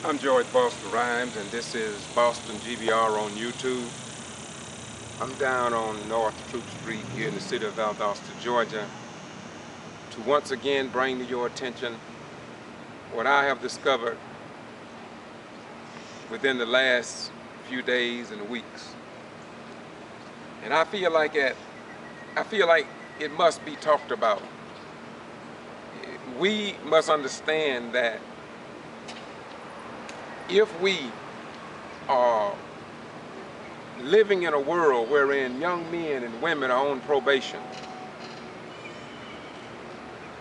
I'm George Boston Rhymes, and this is Boston G.B.R. on YouTube. I'm down on North Troop Street here in the city of Valdosta, Georgia, to once again bring to your attention what I have discovered within the last few days and weeks. And I feel like it must be talked about. We must understand that if we are living in a world wherein young men and women are on probation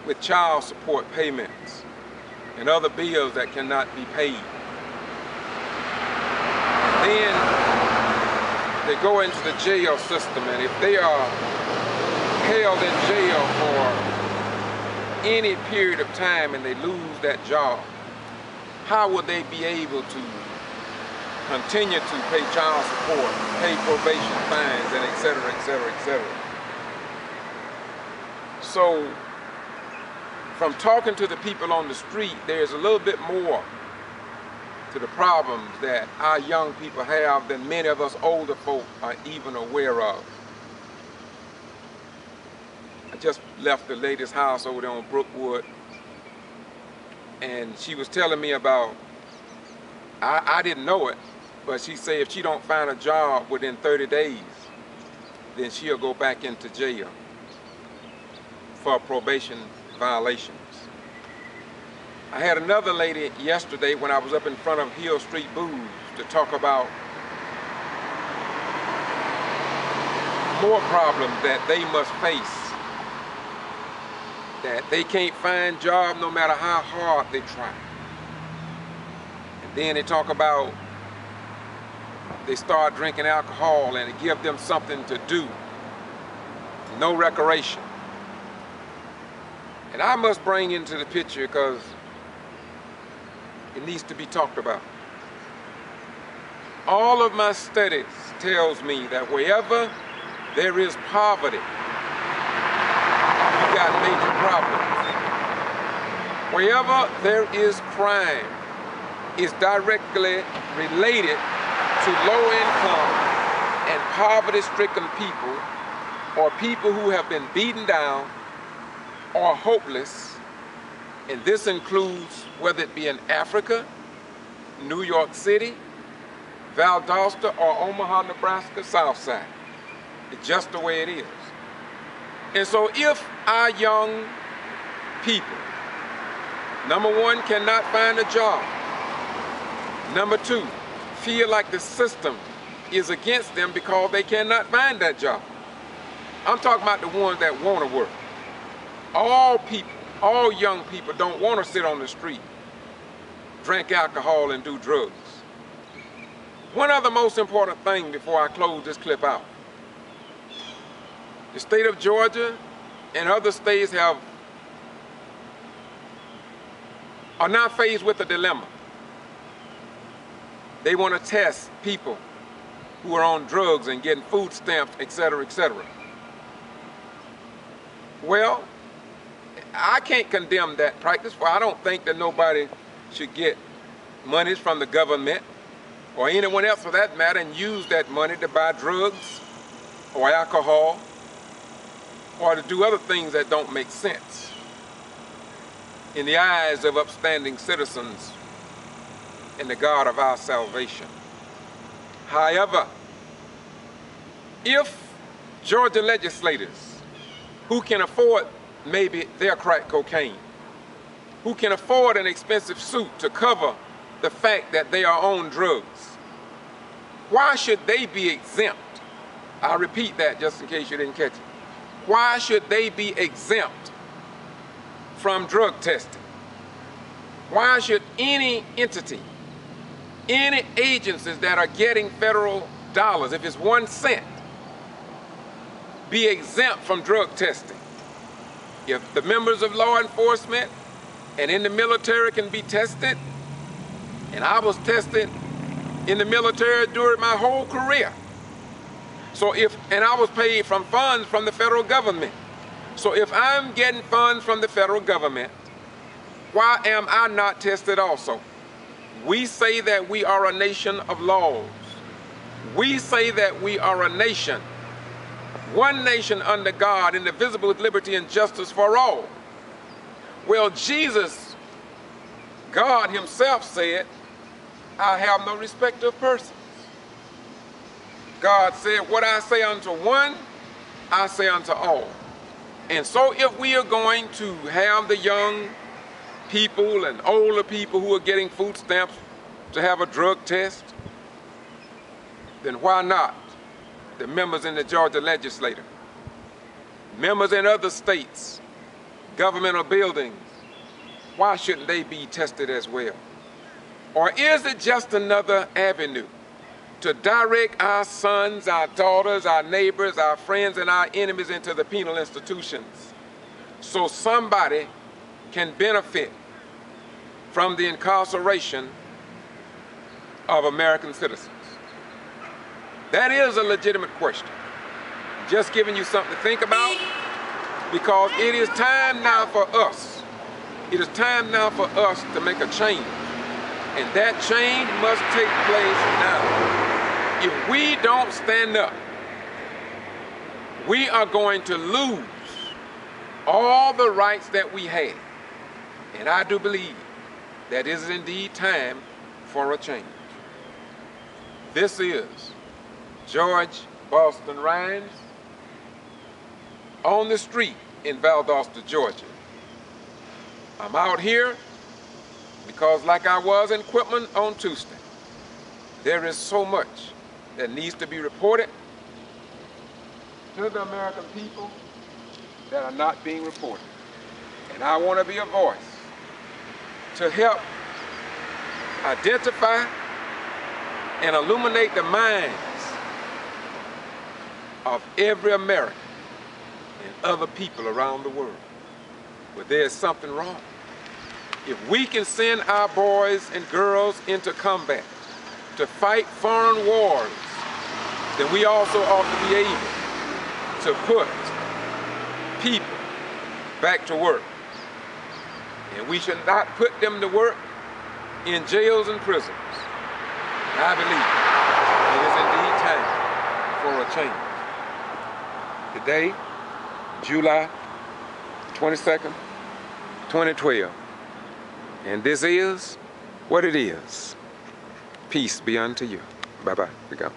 with child support payments and other bills that cannot be paid, then they go into the jail system, and if they are held in jail for any period of time and they lose that job, how will they be able to continue to pay child support, pay probation fines, and et cetera, et cetera, et cetera? So, from talking to the people on the street, there's a little bit more to the problems that our young people have than many of us older folk are even aware of. I just left the lady's house over there on Brookwood, and she was telling me about, I didn't know it, but she said if she don't find a job within 30 days, then she'll go back into jail for probation violations. I had another lady yesterday when I was up in front of Hill Street Booze to talk about more problems that they must face, that they can't find jobs no matter how hard they try. And then they talk about they start drinking alcohol and it gives them something to do, no recreation. And I must bring into the picture because it needs to be talked about. All of my studies tells me that wherever there is poverty, you got major problems. Wherever there is crime, is directly related to low-income and poverty-stricken people, or people who have been beaten down or hopeless. And this includes whether it be in Africa, New York City, Valdosta, or Omaha, Nebraska, Southside. It's just the way it is. And so if our young people, number one, cannot find a job, number two, feel like the system is against them because they cannot find that job. I'm talking about the ones that want to work. All people, all young people don't want to sit on the street, drink alcohol, and do drugs. One other most important thing before I close this clip out. The state of Georgia and other states are now faced with a dilemma. They want to test people who are on drugs and getting food stamps, et cetera, et cetera. Well, I can't condemn that practice, for I don't think that nobody should get monies from the government or anyone else for that matter and use that money to buy drugs or alcohol or to do other things that don't make sense in the eyes of upstanding citizens and the God of our salvation. However, if Georgia legislators who can afford maybe their crack cocaine, who can afford an expensive suit to cover the fact that they are on drugs, why should they be exempt? I'll repeat that just in case you didn't catch it. Why should they be exempt from drug testing? Why should any entity, any agencies that are getting federal dollars, if it's 1 cent, be exempt from drug testing? If the members of law enforcement and in the military can be tested, and I was tested in the military during my whole career. So and I was paid from funds from the federal government. So if I'm getting funds from the federal government, why am I not tested also? We say that we are a nation of laws. We say that we are a nation, one nation under God, indivisible with liberty and justice for all. Well, Jesus, God himself said, I have no respect of persons. God said, what I say unto one, I say unto all. And so if we are going to have the young people and older people who are getting food stamps to have a drug test, then why not the members in the Georgia Legislature, members in other states, governmental buildings, why shouldn't they be tested as well? Or is it just another avenue to direct our sons, our daughters, our neighbors, our friends, and our enemies into the penal institutions so somebody can benefit from the incarceration of American citizens? That is a legitimate question. Just giving you something to think about, because it is time now for us. It is time now for us to make a change. And that change must take place now. If we don't stand up, we are going to lose all the rights that we had. And I do believe that it is indeed time for a change. This is George Boston Rhymes on the street in Valdosta, Georgia. I'm out here because, like I was in Quitman on Tuesday, there is so much that needs to be reported to the American people that are not being reported. And I want to be a voice to help identify and illuminate the minds of every American and other people around the world where there's something wrong. If we can send our boys and girls into combat to fight foreign wars, then we also ought to be able to put people back to work. And we should not put them to work in jails and prisons. And I believe it is indeed time for a change. Today, July 22nd, 2012. And this is what it is. Peace be unto you. Bye-bye. We go.